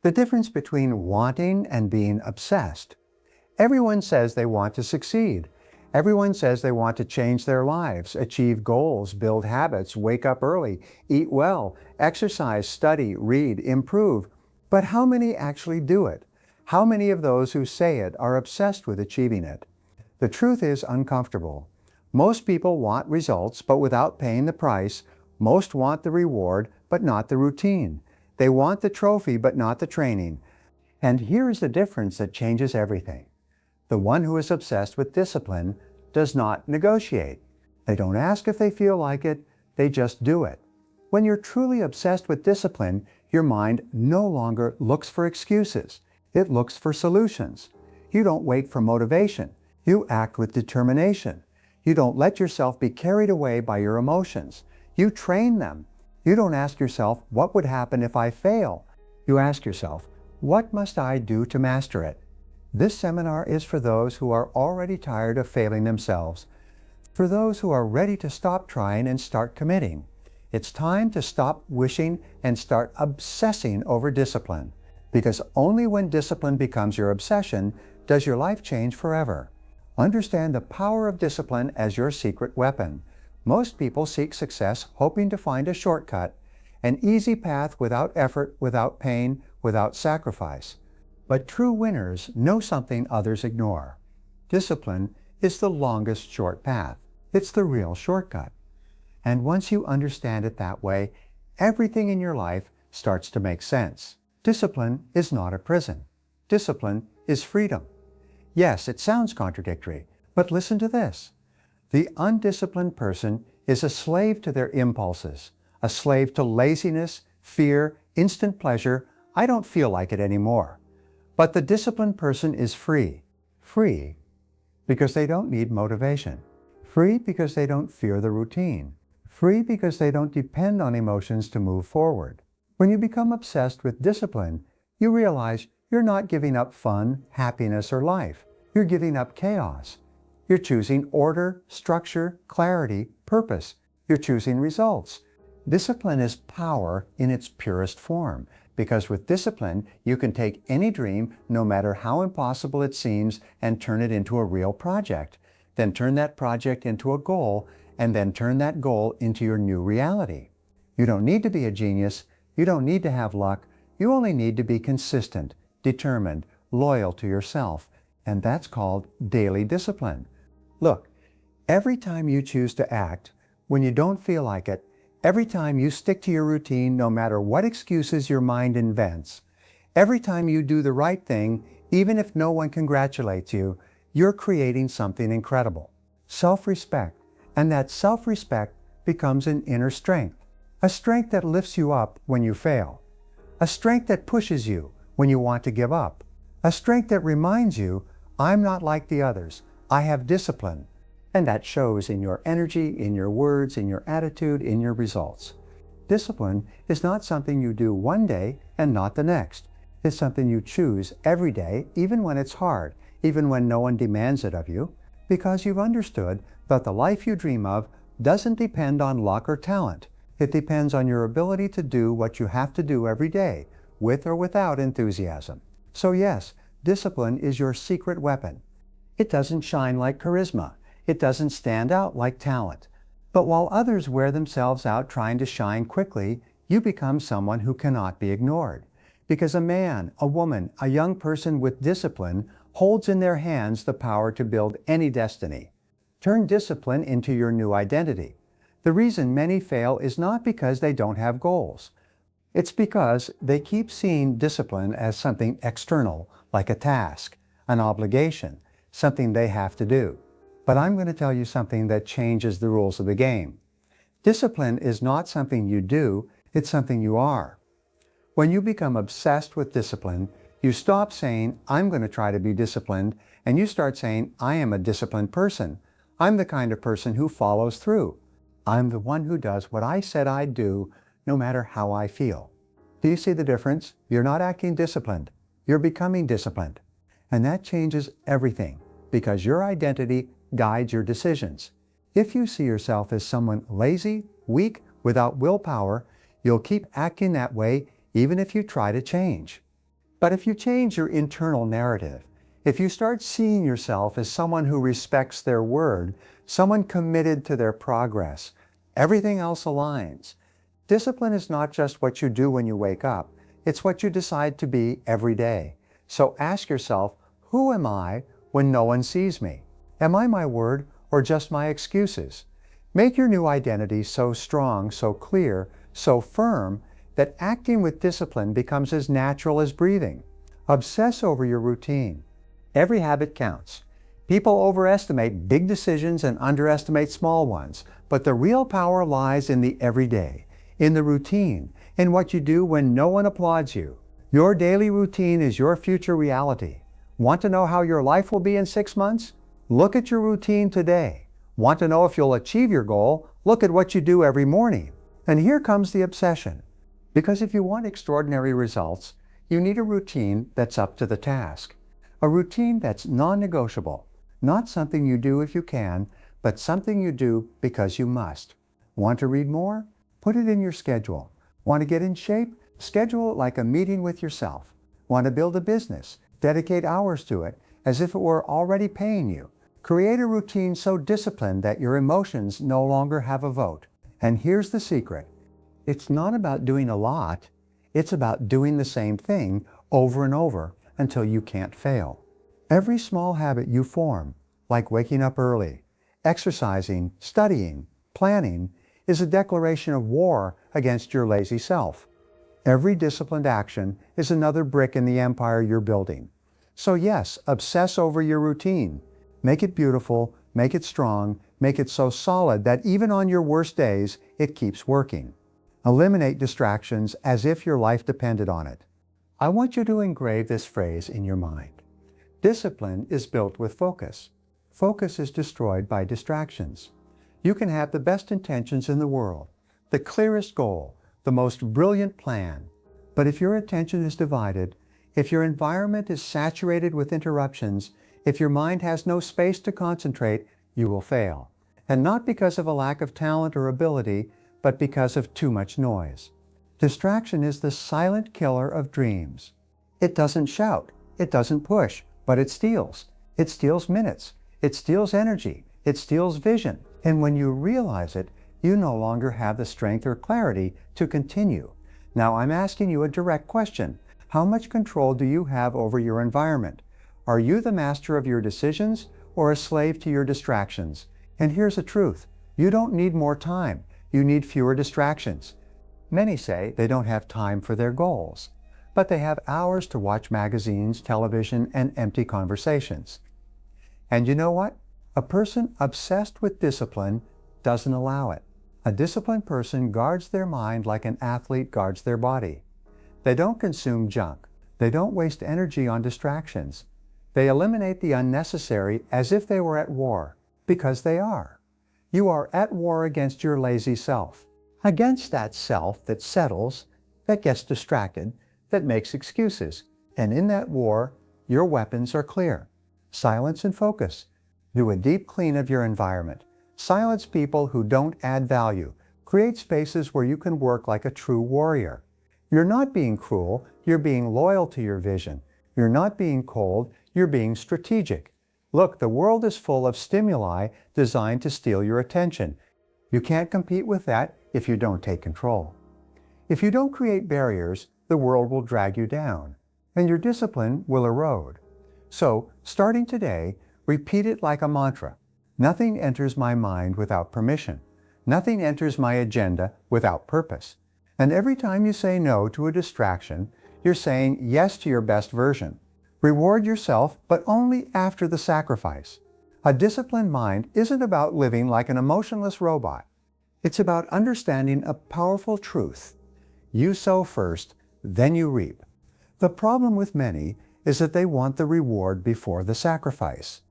The difference between wanting and being obsessed. Everyone says they want to succeed. Everyone says they want to change their lives, achieve goals, build habits, wake up early, eat well, exercise, study, read, improve. But how many actually do it? How many of those who say it are obsessed with achieving it? The truth is uncomfortable. Most people want results, but without paying the price. Most want the reward, but not the routine. They want the trophy, but not the training. And here is the difference that changes everything. The one who is obsessed with discipline does not negotiate. They don't ask if they feel like it, they just do it. When you're truly obsessed with discipline, your mind no longer looks for excuses. It looks for solutions. You don't wait for motivation. You act with determination. You don't let yourself be carried away by your emotions. You train them. You don't ask yourself, what would happen if I fail? You ask yourself, what must I do to master it? This seminar is for those who are already tired of failing themselves, for those who are ready to stop trying and start committing. It's time to stop wishing and start obsessing over discipline, because only when discipline becomes your obsession does your life change forever. Understand the power of discipline as your secret weapon. Most people seek success hoping to find a shortcut, an easy path without effort, without pain, without sacrifice. But true winners know something others ignore. Discipline is the longest short path. It's the real shortcut. And once you understand it that way, everything in your life starts to make sense. Discipline is not a prison. Discipline is freedom. Yes, it sounds contradictory, but listen to this. The undisciplined person is a slave to their impulses, a slave to laziness, fear, instant pleasure. I don't feel like it anymore. But the disciplined person is free. Free because they don't need motivation. Free because they don't fear the routine. Free because they don't depend on emotions to move forward. When you become obsessed with discipline, you realize you're not giving up fun, happiness, or life. You're giving up chaos. You're choosing order, structure, clarity, purpose. You're choosing results. Discipline is power in its purest form, because with discipline, you can take any dream, no matter how impossible it seems, and turn it into a real project. Then turn that project into a goal, and then turn that goal into your new reality. You don't need to be a genius. You don't need to have luck. You only need to be consistent, determined, loyal to yourself. And that's called daily discipline. Look, every time you choose to act when you don't feel like it, every time you stick to your routine no matter what excuses your mind invents, every time you do the right thing, even if no one congratulates you, you're creating something incredible. Self-respect. And that self-respect becomes an inner strength. A strength that lifts you up when you fail. A strength that pushes you when you want to give up. A strength that reminds you, I'm not like the others. I have discipline. And that shows in your energy, in your words, in your attitude, in your results. Discipline is not something you do one day and not the next. It's something you choose every day, even when it's hard, even when no one demands it of you, because you've understood that the life you dream of doesn't depend on luck or talent. It depends on your ability to do what you have to do every day, with or without enthusiasm. So yes, discipline is your secret weapon. It doesn't shine like charisma. It doesn't stand out like talent. But while others wear themselves out trying to shine quickly, you become someone who cannot be ignored. Because a man, a woman, a young person with discipline holds in their hands the power to build any destiny. Turn discipline into your new identity. The reason many fail is not because they don't have goals. It's because they keep seeing discipline as something external, like a task, an obligation, something they have to do. But I'm going to tell you something that changes the rules of the game. Discipline is not something you do, it's something you are. When you become obsessed with discipline, you stop saying, I'm going to try to be disciplined, and you start saying, I am a disciplined person. I'm the kind of person who follows through. I'm the one who does what I said I'd do, no matter how I feel. Do you see the difference? You're not acting disciplined. You're becoming disciplined. And that changes everything, because your identity guides your decisions. If you see yourself as someone lazy, weak, without willpower, you'll keep acting that way even if you try to change. But if you change your internal narrative, if you start seeing yourself as someone who respects their word, someone committed to their progress, everything else aligns. Discipline is not just what you do when you wake up, it's what you decide to be every day. So ask yourself, who am I when no one sees me? Am I my word or just my excuses? Make your new identity so strong, so clear, so firm that acting with discipline becomes as natural as breathing. Obsess over your routine. Every habit counts. People overestimate big decisions and underestimate small ones, but the real power lies in the everyday, in the routine, in what you do when no one applauds you. Your daily routine is your future reality. Want to know how your life will be in 6 months? Look at your routine today. Want to know if you'll achieve your goal? Look at what you do every morning. And here comes the obsession. Because if you want extraordinary results, you need a routine that's up to the task. A routine that's non-negotiable. Not something you do if you can, but something you do because you must. Want to read more? Put it in your schedule. Want to get in shape? Schedule it like a meeting with yourself. Want to build a business? Dedicate hours to it as if it were already paying you. Create a routine so disciplined that your emotions no longer have a vote. And here's the secret. It's not about doing a lot. It's about doing the same thing over and over until you can't fail. Every small habit you form, like waking up early, exercising, studying, planning, is a declaration of war against your lazy self. Every disciplined action is another brick in the empire you're building. So yes, obsess over your routine. Make it beautiful, make it strong, make it so solid that even on your worst days, it keeps working. Eliminate distractions as if your life depended on it. I want you to engrave this phrase in your mind. Discipline is built with focus. Focus is destroyed by distractions. You can have the best intentions in the world, the clearest goal, the most brilliant plan. But if your attention is divided, if your environment is saturated with interruptions, if your mind has no space to concentrate, you will fail. And not because of a lack of talent or ability, but because of too much noise. Distraction is the silent killer of dreams. It doesn't shout, it doesn't push, but it steals. It steals minutes, it steals energy, it steals vision. And when you realize it, you no longer have the strength or clarity to continue. Now I'm asking you a direct question. How much control do you have over your environment? Are you the master of your decisions or a slave to your distractions? And here's the truth. You don't need more time. You need fewer distractions. Many say they don't have time for their goals, but they have hours to watch magazines, television, and empty conversations. And you know what? A person obsessed with discipline doesn't allow it. A disciplined person guards their mind like an athlete guards their body. They don't consume junk. They don't waste energy on distractions. They eliminate the unnecessary as if they were at war, because they are. You are at war against your lazy self, against that self that settles, that gets distracted, that makes excuses. And in that war, your weapons are clear. Silence and focus. Do a deep clean of your environment. Silence people who don't add value. Create spaces where you can work like a true warrior. You're not being cruel, you're being loyal to your vision. You're not being cold, you're being strategic. Look, the world is full of stimuli designed to steal your attention. You can't compete with that if you don't take control. If you don't create barriers, the world will drag you down, and your discipline will erode. So, starting today, repeat it like a mantra. Nothing enters my mind without permission. Nothing enters my agenda without purpose. And every time you say no to a distraction, you're saying yes to your best version. Reward yourself, but only after the sacrifice. A disciplined mind isn't about living like an emotionless robot. It's about understanding a powerful truth. You sow first, then you reap. The problem with many is that they want the reward before the sacrifice.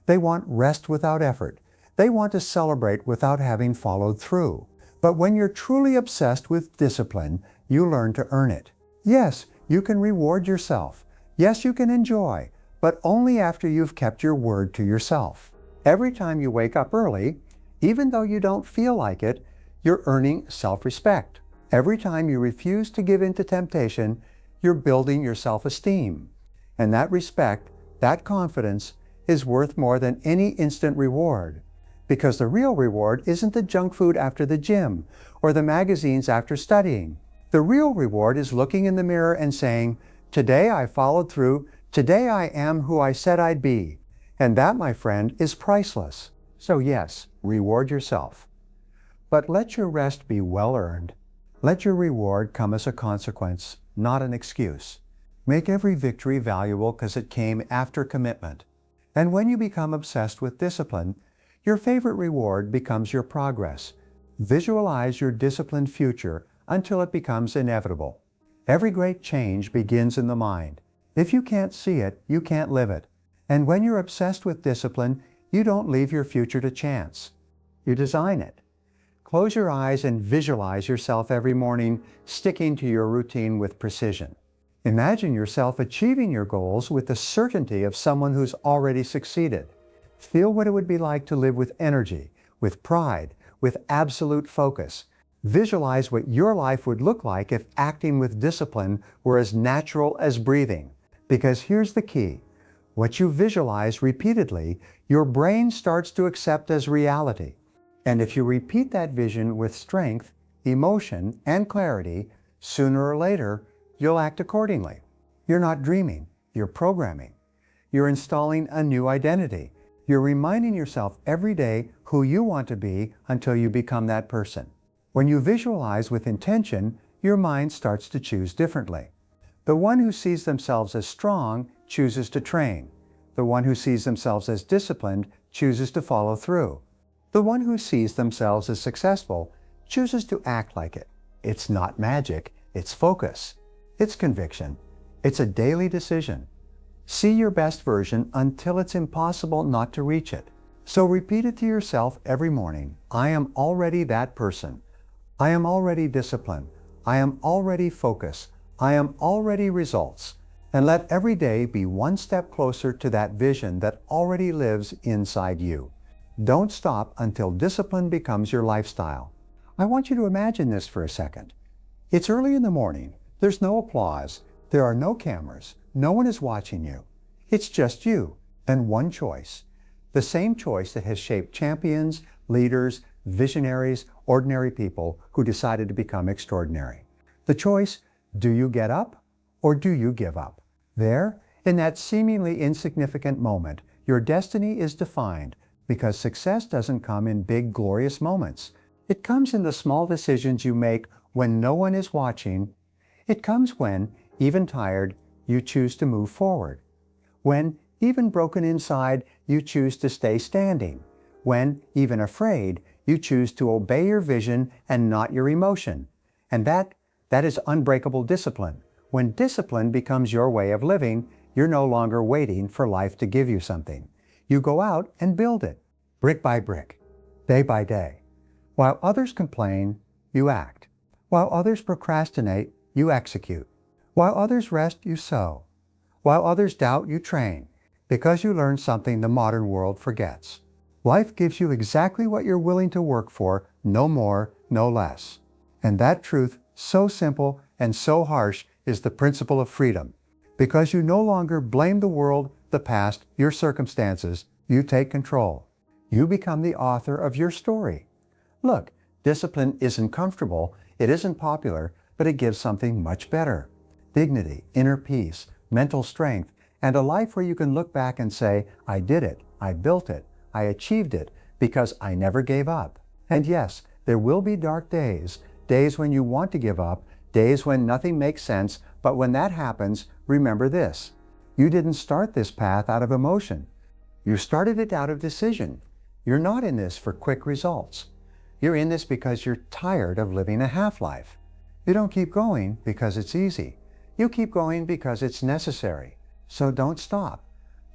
They want rest without effort. They want to celebrate without having followed through. But when you're truly obsessed with discipline, you learn to earn it. Yes, you can reward yourself. Yes, you can enjoy, but only after you've kept your word to yourself. Every time you wake up early, even though you don't feel like it, you're earning self-respect. Every time you refuse to give in to temptation, you're building your self-esteem. And that respect, that confidence, is worth more than any instant reward. Because the real reward isn't the junk food after the gym or the magazines after studying. The real reward is looking in the mirror and saying, "Today I followed through. Today I am who I said I'd be." And that, my friend, is priceless. So yes, reward yourself. But let your rest be well-earned. Let your reward come as a consequence, not an excuse. Make every victory valuable because it came after commitment. And when you become obsessed with discipline, your favorite reward becomes your progress. Visualize your disciplined future until it becomes inevitable. Every great change begins in the mind. If you can't see it, you can't live it. And when you're obsessed with discipline, you don't leave your future to chance. You design it. Close your eyes and visualize yourself every morning sticking to your routine with precision. Imagine yourself achieving your goals with the certainty of someone who's already succeeded. Feel what it would be like to live with energy, with pride, with absolute focus. Visualize what your life would look like if acting with discipline were as natural as breathing. Because here's the key. What you visualize repeatedly, your brain starts to accept as reality. And if you repeat that vision with strength, emotion, and clarity, sooner or later, you'll act accordingly. You're not dreaming, you're programming. You're installing a new identity. You're reminding yourself every day who you want to be until you become that person. When you visualize with intention, your mind starts to choose differently. The one who sees themselves as strong chooses to train. The one who sees themselves as disciplined chooses to follow through. The one who sees themselves as successful chooses to act like it. It's not magic, it's focus. It's conviction. It's a daily decision. See your best version until it's impossible not to reach it. So repeat it to yourself every morning. I am already that person. I am already disciplined. I am already focused. I am already results. And let every day be one step closer to that vision that already lives inside you. Don't stop until discipline becomes your lifestyle. I want you to imagine this for a second. It's early in the morning. There's no applause. There are no cameras. No one is watching you. It's just you and one choice. The same choice that has shaped champions, leaders, visionaries, ordinary people who decided to become extraordinary. The choice, do you get up or do you give up? There, in that seemingly insignificant moment, your destiny is defined because success doesn't come in big, glorious moments. It comes in the small decisions you make when no one is watching. It comes when, even tired, you choose to move forward. When, even broken inside, you choose to stay standing. When, even afraid, you choose to obey your vision and not your emotion. And that is unbreakable discipline. When discipline becomes your way of living, you're no longer waiting for life to give you something. You go out and build it, brick by brick, day by day. While others complain, you act. While others procrastinate, you execute. While others rest, you sow. While others doubt, you train, because you learn something the modern world forgets. Life gives you exactly what you're willing to work for, no more, no less. And that truth, so simple and so harsh, is the principle of freedom. Because you no longer blame the world, the past, your circumstances, you take control. You become the author of your story. Look, discipline isn't comfortable, it isn't popular, but it gives something much better. Dignity, inner peace, mental strength, and a life where you can look back and say, I did it, I built it, I achieved it, because I never gave up. And yes, there will be dark days, days when you want to give up, days when nothing makes sense, but when that happens, remember this. You didn't start this path out of emotion. You started it out of decision. You're not in this for quick results. You're in this because you're tired of living a half-life. You don't keep going because it's easy. You keep going because it's necessary. So don't stop.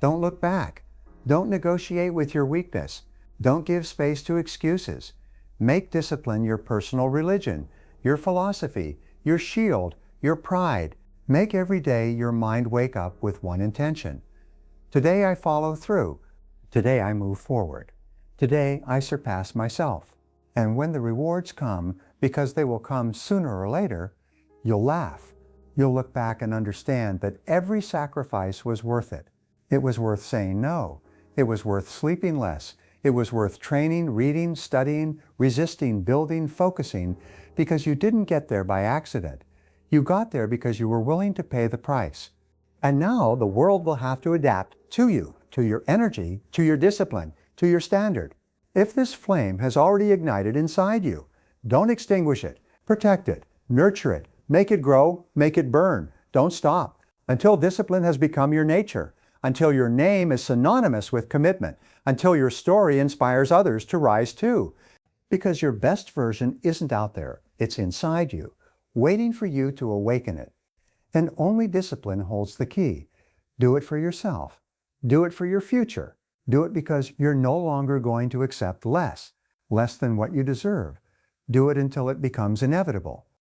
Don't look back. Don't negotiate with your weakness. Don't give space to excuses. Make discipline your personal religion, your philosophy, your shield, your pride. Make every day your mind wake up with one intention. Today I follow through. Today I move forward. Today I surpass myself. And when the rewards come, because they will come sooner or later, you'll laugh. you'll look back and understand that every sacrifice was worth it. It was worth saying no. It was worth sleeping less. It was worth training, reading, studying, resisting, building, focusing, because you didn't get there by accident. You got there because you were willing to pay the price. And now the world will have to adapt to you, to your energy, to your discipline, to your standard. If this flame has already ignited inside you, don't extinguish it. Protect it. Nurture it. Make it grow. Make it burn. Don't stop until discipline has become your nature, until your name is synonymous with commitment, until your story inspires others to rise too. Because your best version isn't out there. It's inside you, waiting for you to awaken it. And only discipline holds the key. Do it for yourself. Do it for your future. Do it because you're no longer going to accept less than what you deserve. Do it until it becomes inevitable.